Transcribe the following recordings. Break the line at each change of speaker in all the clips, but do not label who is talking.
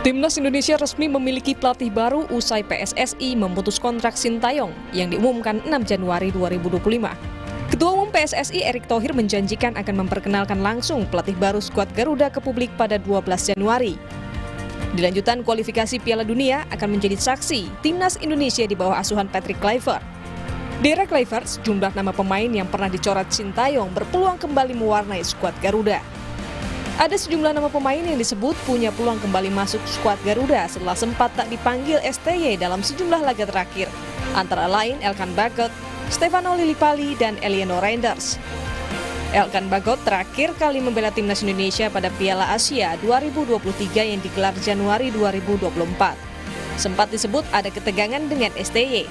Timnas Indonesia resmi memiliki pelatih baru usai PSSI memutus kontrak Sintayong yang diumumkan 6 Januari 2025. Ketua Umum PSSI Erick Thohir menjanjikan akan memperkenalkan langsung pelatih baru skuad Garuda ke publik pada 12 Januari. Di lanjutan kualifikasi Piala Dunia akan menjadi saksi Timnas Indonesia di bawah asuhan Patrick Kluivert. Di era Kluivert, sejumlah nama pemain yang pernah dicoret Sintayong berpeluang kembali mewarnai skuad Garuda. Ada sejumlah nama pemain yang disebut punya peluang kembali masuk skuad Garuda setelah sempat tak dipanggil STY dalam sejumlah laga terakhir, antara lain Elkan Bagot, Stefano Lillipali, dan Eliano Reinders. Elkan Bagot terakhir kali membela timnas Indonesia pada Piala Asia 2023 yang digelar Januari 2024. Sempat disebut ada ketegangan dengan STY.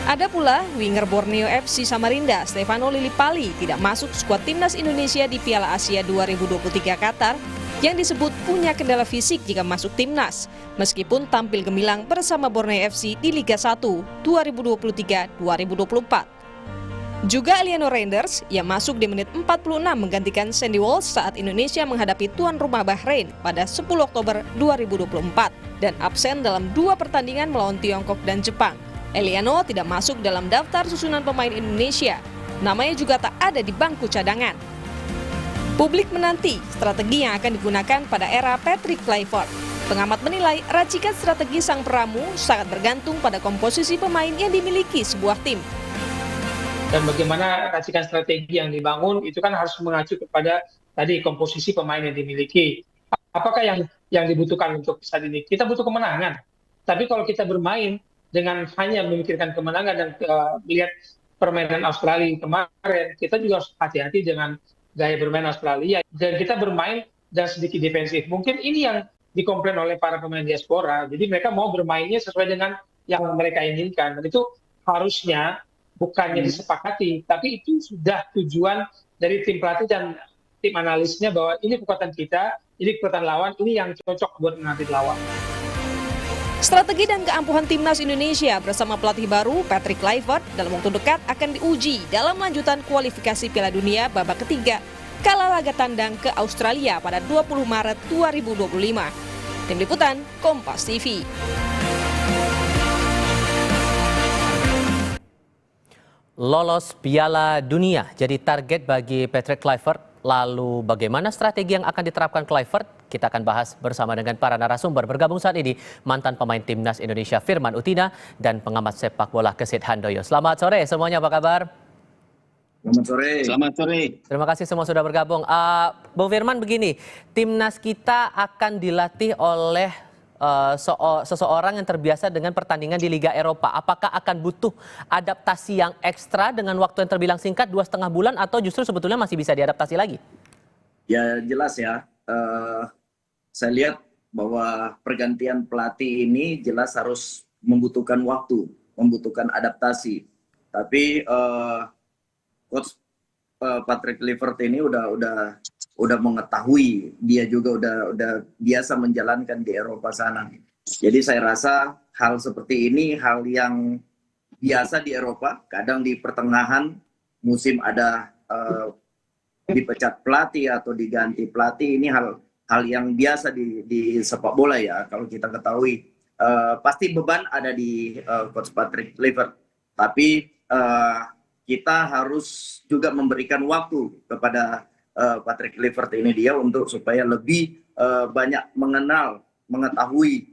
Ada pula winger Borneo FC Samarinda, Stefano Lillipali, tidak masuk skuad timnas Indonesia di Piala Asia 2023 Qatar yang disebut punya kendala fisik jika masuk timnas, meskipun tampil gemilang bersama Borneo FC di Liga 1 2023-2024. Juga Eliano Reinders yang masuk di menit 46 menggantikan Sandy Walsh saat Indonesia menghadapi tuan rumah Bahrain pada 10 Oktober 2024 dan absen dalam 2 pertandingan melawan Tiongkok dan Jepang. Eliano tidak masuk dalam daftar susunan pemain Indonesia. Namanya juga tak ada di bangku cadangan. Publik menanti strategi yang akan digunakan pada era Patrick Kluivert. Pengamat menilai racikan strategi sang peramu sangat bergantung pada komposisi pemain yang dimiliki sebuah tim.
Dan bagaimana racikan strategi yang dibangun itu kan harus mengacu kepada tadi komposisi pemain yang dimiliki. Apakah yang dibutuhkan untuk saat ini? Kita butuh kemenangan. Tapi kalau kita bermain dengan hanya memikirkan kemenangan dan melihat permainan Australia kemarin, kita juga harus hati-hati dengan gaya bermain Australia. Dan kita bermain dan sedikit defensif. Mungkin ini yang dikomplain oleh para pemain diaspora. Jadi mereka mau bermainnya sesuai dengan yang mereka inginkan. Dan itu harusnya bukannya disepakati, tapi itu sudah tujuan dari tim pelatih dan tim analisnya bahwa ini kekuatan kita, ini kekuatan lawan, ini yang cocok buat menghadapi lawan.
Strategi dan keampuhan timnas Indonesia bersama pelatih baru Patrick Kluivert dalam waktu dekat akan diuji dalam lanjutan kualifikasi Piala Dunia babak ketiga kala laga tandang ke Australia pada 20 Maret 2025. Tim Liputan, Kompas TV.
Lolos Piala Dunia jadi target bagi Patrick Kluivert. Lalu bagaimana strategi yang akan diterapkan Kluivert? Kita akan bahas bersama dengan para narasumber. Bergabung saat ini mantan pemain Timnas Indonesia Firman Utina dan pengamat sepak bola Kesit Handoyo. Selamat sore semuanya, apa kabar?
Selamat sore.
Selamat sore.
Terima kasih semua sudah bergabung. Bung Firman, begini, Timnas kita akan dilatih oleh seseorang yang terbiasa dengan pertandingan di Liga Eropa. Apakah akan butuh adaptasi yang ekstra dengan waktu yang terbilang singkat 2,5 bulan atau justru sebetulnya masih bisa diadaptasi lagi?
Ya jelas ya, saya lihat bahwa pergantian pelatih ini jelas harus membutuhkan waktu, membutuhkan adaptasi. Tapi coach Patrick Kluivert ini udah mengetahui, dia juga udah biasa menjalankan di Eropa sana. Jadi saya rasa hal seperti ini hal yang biasa di Eropa. Kadang di pertengahan musim ada dipecat pelatih atau diganti pelatih, ini hal yang biasa di sepak bola ya. Kalau kita ketahui pasti beban ada di coach Patrick Kluivert. Tapi kita harus juga memberikan waktu kepada Patrick Kluivert ini dia untuk supaya lebih banyak mengetahui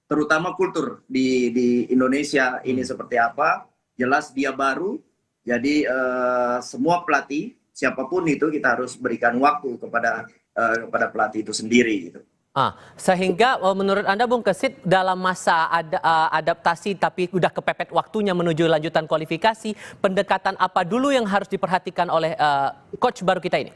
terutama kultur di Indonesia ini seperti apa. Jelas dia baru, jadi semua pelatih siapapun itu kita harus berikan waktu kepada pelatih itu sendiri gitu.
Sehingga menurut Anda Bung Kesit dalam masa adaptasi tapi udah kepepet waktunya menuju lanjutan kualifikasi, pendekatan apa dulu yang harus diperhatikan oleh coach baru kita ini?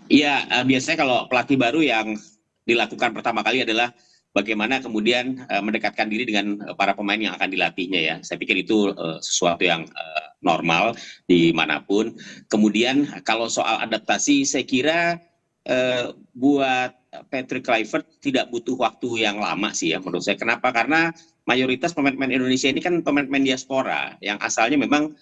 Iya, biasanya kalau pelatih baru yang dilakukan pertama kali adalah bagaimana kemudian mendekatkan diri dengan para pemain yang akan dilatihnya ya. Saya pikir itu sesuatu yang normal dimanapun. Kemudian kalau soal adaptasi saya kira buat Patrick Kluivert tidak butuh waktu yang lama sih ya menurut saya. Kenapa? Karena mayoritas pemain-pemain Indonesia ini kan pemain-pemain diaspora yang asalnya memang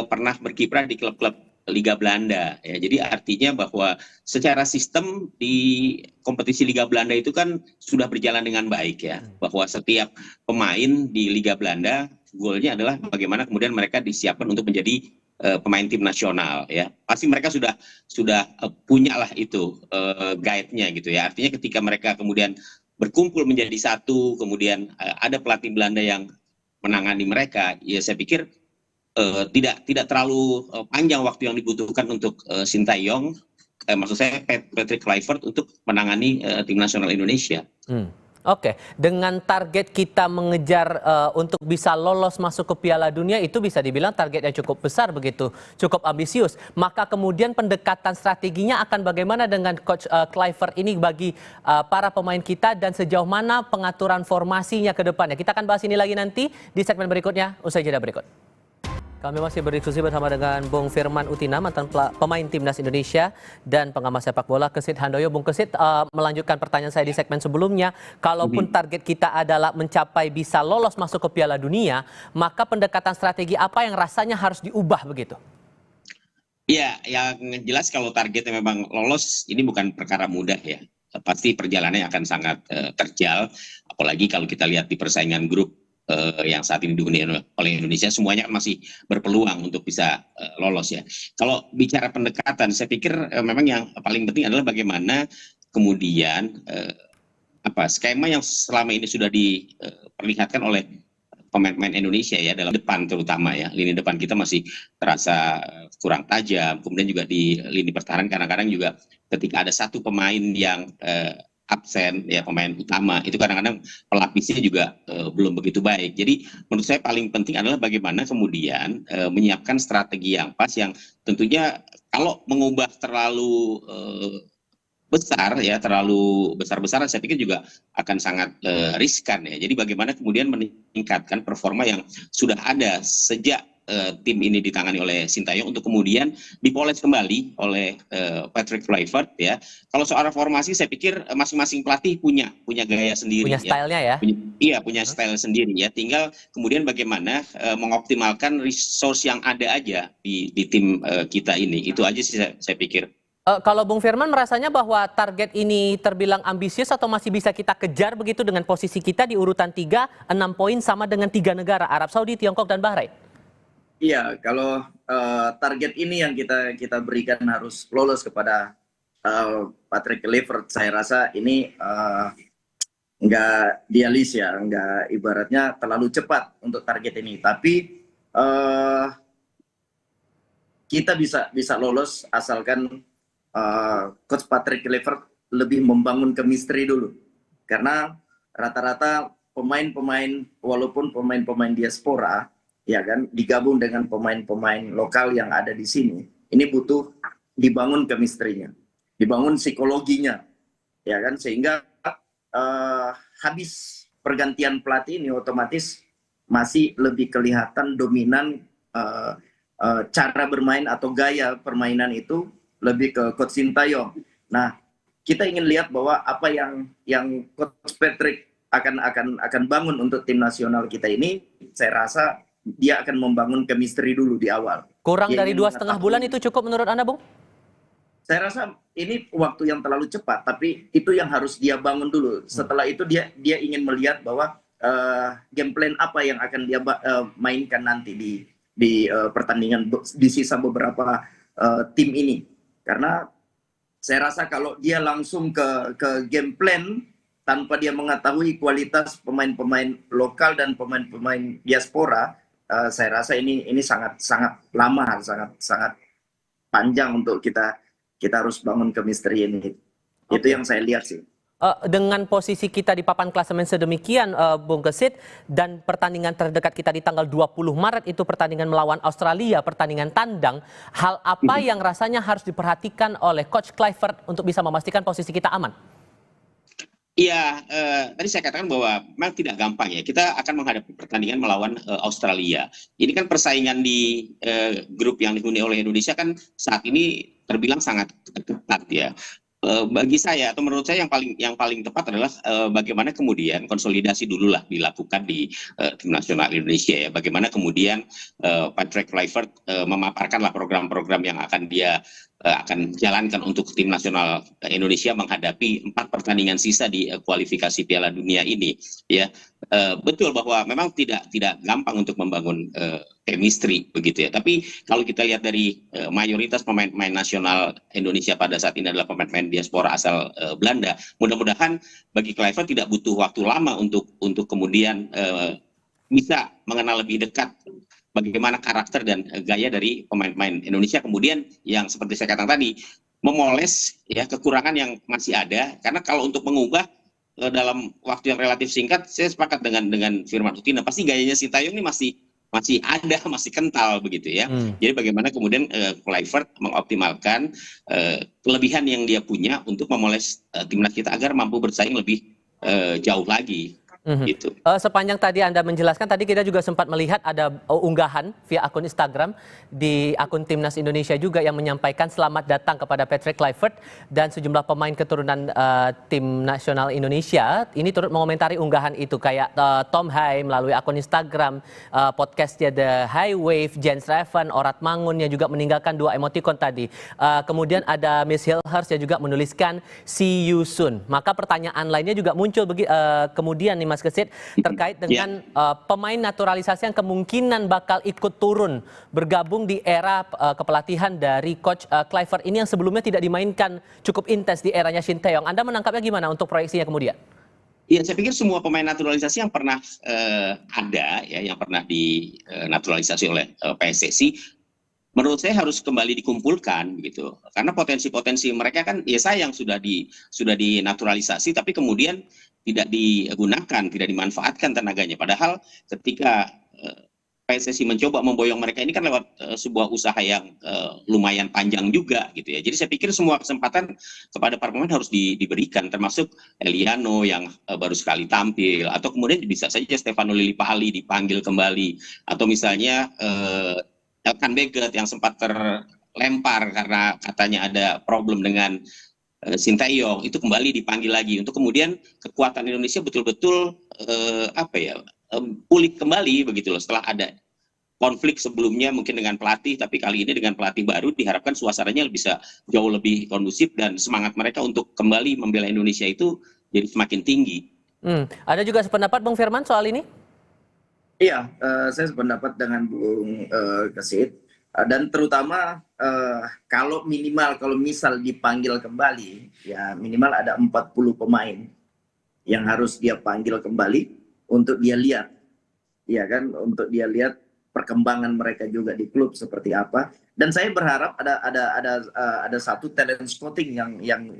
pernah berkiprah di klub-klub Liga Belanda ya. Jadi artinya bahwa secara sistem di kompetisi Liga Belanda itu kan sudah berjalan dengan baik ya. Bahwa setiap pemain di Liga Belanda goalnya adalah bagaimana kemudian mereka disiapkan untuk menjadi pemain tim nasional ya. Pasti mereka sudah punya lah itu guide-nya gitu ya. Artinya ketika mereka kemudian berkumpul menjadi satu, kemudian ada pelatih Belanda yang menangani mereka, ya saya pikir tidak terlalu panjang waktu yang dibutuhkan untuk Sintayong, maksud saya Patrick Kluivert untuk menangani tim nasional Indonesia.
Oke, dengan target kita mengejar untuk bisa lolos masuk ke Piala Dunia itu bisa dibilang target yang cukup besar begitu, cukup ambisius. Maka kemudian pendekatan strateginya akan bagaimana dengan Coach Kluivert ini bagi para pemain kita dan sejauh mana pengaturan formasinya ke depannya. Kita akan bahas ini lagi nanti di segmen berikutnya, usai jeda berikut. Kami masih berdiskusi bersama dengan Bung Firman Utina, mantan pemain Timnas Indonesia dan pengamat sepak bola, Kesit Handoyo. Bung Kesit, melanjutkan pertanyaan saya di segmen sebelumnya, kalaupun target kita adalah mencapai bisa lolos masuk ke Piala Dunia, maka pendekatan strategi apa yang rasanya harus diubah begitu?
Ya, yang jelas kalau targetnya memang lolos, ini bukan perkara mudah ya. Pasti perjalanannya akan sangat terjal, apalagi kalau kita lihat di persaingan grup yang saat ini dihuni oleh Indonesia, semuanya masih berpeluang untuk bisa lolos ya. Kalau bicara pendekatan, saya pikir memang yang paling penting adalah bagaimana kemudian skema yang selama ini sudah diperlihatkan oleh pemain-pemain Indonesia ya, dalam depan terutama ya, lini depan kita masih terasa kurang tajam. Kemudian juga di lini pertahanan kadang-kadang juga ketika ada satu pemain yang absen ya, pemain utama itu kadang-kadang pelapisnya juga belum begitu baik. Jadi menurut saya paling penting adalah bagaimana kemudian menyiapkan strategi yang pas, yang tentunya kalau mengubah terlalu besar ya, terlalu besar-besaran, saya pikir juga akan sangat riskan ya. Jadi bagaimana kemudian meningkatkan performa yang sudah ada sejak tim ini ditangani oleh Sintayong untuk kemudian dipoles kembali oleh Patrick Kluivert ya. Kalau soal formasi, saya pikir masing-masing pelatih punya gaya sendiri,
punya stylenya ya.
Iya, punya style sendiri ya. Tinggal kemudian bagaimana mengoptimalkan resource yang ada aja di tim kita ini. Itu aja sih saya pikir.
Kalau Bung Firman merasanya bahwa target ini terbilang ambisius atau masih bisa kita kejar begitu dengan posisi kita di urutan 3, 6 poin sama dengan 3 negara, Arab Saudi, Tiongkok, dan Bahrain?
Iya, kalau target ini yang kita berikan harus lolos kepada Patrick Kluivert, saya rasa ini nggak idealis ya, nggak, ibaratnya terlalu cepat untuk target ini. Tapi kita bisa lolos asalkan Coach Patrick Kluivert lebih membangun chemistry dulu. Karena rata-rata pemain-pemain, walaupun pemain-pemain diaspora, ya kan, digabung dengan pemain-pemain lokal yang ada di sini, ini butuh dibangun chemistry-nya, dibangun psikologinya, ya kan, sehingga habis pergantian pelatih ini otomatis masih lebih kelihatan dominan cara bermain atau gaya permainan itu lebih ke Coach Sintayong. Nah, kita ingin lihat bahwa apa yang Coach Patrick akan bangun untuk tim nasional kita ini, saya rasa dia akan membangun chemistry dulu di awal.
Kurang dari 2,5 bulan itu cukup menurut Anda, Bung?
Saya rasa ini waktu yang terlalu cepat, tapi itu yang harus dia bangun dulu. Setelah itu dia ingin melihat bahwa game plan apa yang akan dia mainkan nanti di pertandingan di sisa beberapa tim ini. Karena saya rasa kalau dia langsung ke game plan tanpa dia mengetahui kualitas pemain-pemain lokal dan pemain-pemain diaspora, saya rasa ini sangat lama, sangat panjang untuk kita harus bangun chemistry ini. Okay. Itu yang saya lihat sih.
Dengan posisi kita di papan klasemen sedemikian, Bung Kesit, dan pertandingan terdekat kita di tanggal 20 Maret itu pertandingan melawan Australia, pertandingan tandang, hal apa yang rasanya harus diperhatikan oleh Coach Kluivert untuk bisa memastikan posisi kita aman?
Iya, tadi saya katakan bahwa memang tidak gampang ya. Kita akan menghadapi pertandingan melawan Australia. Ini kan persaingan di grup yang dihuni oleh Indonesia kan saat ini terbilang sangat ketat ya. Bagi saya atau menurut saya yang paling tepat adalah bagaimana kemudian konsolidasi dulu lah dilakukan di tim nasional Indonesia ya. Bagaimana kemudian Patrick Kluivert memaparkanlah program-program yang akan dia akan jalankan untuk tim nasional Indonesia menghadapi 4 pertandingan sisa di kualifikasi Piala Dunia ini ya. Betul bahwa memang tidak gampang untuk membangun chemistry begitu ya. Tapi kalau kita lihat dari mayoritas pemain-pemain nasional Indonesia pada saat ini adalah pemain-pemain diaspora asal Belanda. Mudah-mudahan bagi Kluivert tidak butuh waktu lama untuk kemudian bisa mengenal lebih dekat bagaimana karakter dan gaya dari pemain-pemain Indonesia, kemudian yang seperti saya katakan tadi memoles ya kekurangan yang masih ada, karena kalau untuk mengubah dalam waktu yang relatif singkat, saya sepakat dengan Firman Utina, pasti gayanya Sintayong ini masih ada, masih kental begitu ya. Jadi bagaimana kemudian Kluivert mengoptimalkan kelebihan yang dia punya untuk memoles timnas kita agar mampu bersaing lebih jauh lagi. Gitu.
Sepanjang tadi Anda menjelaskan, tadi kita juga sempat melihat ada unggahan via akun Instagram di akun Timnas Indonesia juga yang menyampaikan selamat datang kepada Patrick Kluivert dan sejumlah pemain keturunan tim nasional Indonesia. Ini turut mengomentari unggahan itu, kayak Tom Hai melalui akun Instagram, podcastnya The High Wave, Jens Reven, Orat Mangun yang juga meninggalkan 2 emoticon tadi. Kemudian ada Miss Hilhurst yang juga menuliskan see you soon. Maka pertanyaan lainnya juga muncul kemudian nih Mas Kesit, terkait dengan pemain naturalisasi yang kemungkinan bakal ikut turun bergabung di era kepelatihan dari Coach Kluivert ini yang sebelumnya tidak dimainkan cukup intens di eranya Sintayong. Anda menangkapnya gimana untuk proyeksinya kemudian?
Iya, saya pikir semua pemain naturalisasi yang pernah ada ya, yang pernah dinaturalisasi oleh PSSI, menurut saya harus kembali dikumpulkan begitu, karena potensi-potensi mereka kan ya sayang sudah dinaturalisasi tapi kemudian tidak digunakan, tidak dimanfaatkan tenaganya. Padahal ketika PSSI mencoba memboyong mereka ini kan lewat sebuah usaha yang lumayan panjang juga gitu ya. Jadi saya pikir semua kesempatan kepada para pemain harus diberikan, termasuk Eliano yang baru sekali tampil, atau kemudian bisa saja Stefano Lillipali dipanggil kembali, atau misalnya Elkan Baggett yang sempat terlempar karena katanya ada problem dengan Sintayong, itu kembali dipanggil lagi untuk kemudian kekuatan Indonesia betul-betul pulih kembali begitu loh, setelah ada konflik sebelumnya mungkin dengan pelatih, tapi kali ini dengan pelatih baru diharapkan suasananya bisa jauh lebih kondusif dan semangat mereka untuk kembali membela Indonesia itu jadi semakin tinggi.
Ada juga sependapat Bung Firman soal ini?
Iya, saya sependapat dengan Bung Kesit. Dan terutama kalau misal dipanggil kembali, ya minimal ada 40 pemain yang harus dia panggil kembali untuk dia lihat, ya kan, untuk dia lihat perkembangan mereka juga di klub seperti apa. Dan saya berharap ada satu talent scouting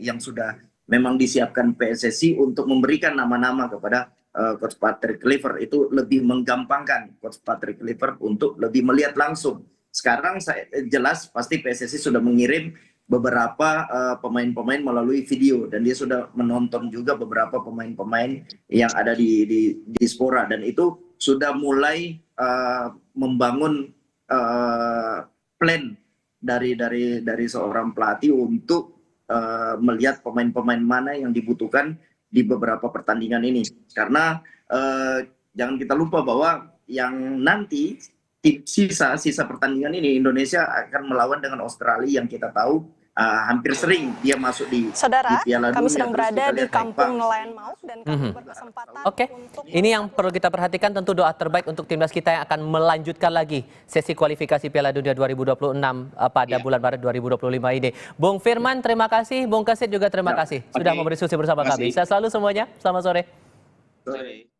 yang sudah memang disiapkan PSSI untuk memberikan nama-nama kepada Coach Patrick Kluivert, itu lebih menggampangkan Coach Patrick Kluivert untuk lebih melihat langsung. Sekarang jelas pasti PSSI sudah mengirim beberapa pemain-pemain melalui video, dan dia sudah menonton juga beberapa pemain-pemain yang ada di diaspora, dan itu sudah mulai membangun plan dari seorang pelatih untuk melihat pemain-pemain mana yang dibutuhkan di beberapa pertandingan ini. Karena jangan kita lupa bahwa yang nanti sisa pertandingan ini Indonesia akan melawan dengan Australia yang kita tahu hampir sering dia masuk di Piala Dunia.
Kami sedang berada di Kampung Nelayan Mauk dan kami berkesempatan untuk...
Ini yang perlu kita perhatikan, tentu doa terbaik untuk timnas kita yang akan melanjutkan lagi sesi kualifikasi Piala Dunia 2026 pada bulan Maret 2025 ini. Bung Firman, terima kasih. Bung Kesit juga terima kasih sudah mau berdiskusi bersama kami. Saya selalu semuanya. Selamat sore.
Sore.